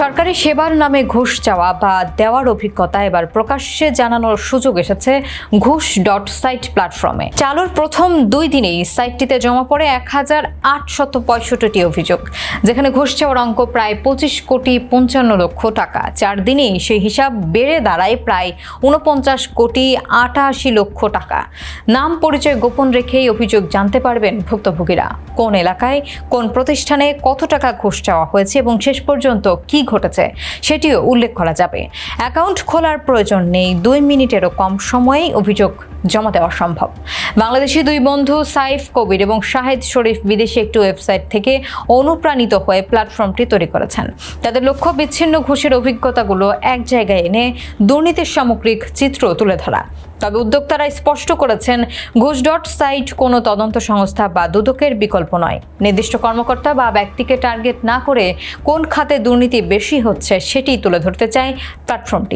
সরকারি সেবার নামে ঘুষ চাওয়া বা দেওয়ার অভিজ্ঞতা এবার প্রকাশ্যে জানানোর সুযোগ এসেছে ঘুষ.সাইট প্ল্যাটফর্মে। চালুর প্রথম 2 দিনেই সাইটটিতে জমা পড়ে 1865টি অভিযোগ, যেখানে ঘুষ চাওয়ার অঙ্ক প্রায় 25,55,00,000 টাকা। 4 দিনেই সেই হিসাব বেড়ে দাঁড়ায় প্রায় 49,88,00,000 টাকা। নাম পরিচয় গোপন রেখেই অভিযোগ জানতে পারবেন ভুক্তভোগীরা, কোন এলাকায় কোন প্রতিষ্ঠানে কত টাকা ঘুষ চাওয়া হয়েছে এবং শেষ পর্যন্ত কি ঘটেছে সেটিও উল্লেখ করা যাবে। অ্যাকাউন্ট খোলার প্রয়োজন নেই, 2 মিনিটেরও কম সময়েই অভিযোগ জমা দেওয়া সম্ভব। বাংলাদেশি 2 বন্ধু সাইফ কবির এবং শাহেদ শরীফ বিদেশি একটি ওয়েবসাইট থেকে অনুপ্রাণিত হয়ে প্ল্যাটফর্মটি তৈরি করেছেন। তাদের লক্ষ্য বিচ্ছিন্ন ঘুষের অভিজ্ঞতাগুলো এক জায়গায় এনে দুর্নীতির সামগ্রিক চিত্র তুলে ধরা। তবে উদ্যোক্তারা স্পষ্ট করেছেন, ঘুষ.সাইট কোনো তদন্ত সংস্থা বা দুদকের বিকল্প নয়। নির্দিষ্ট কর্মকর্তা বা ব্যক্তিকে টার্গেট না করে কোন খাতে দুর্নীতি বেশি হচ্ছে সেটি তুলে ধরতে চায় প্ল্যাটফর্মটি।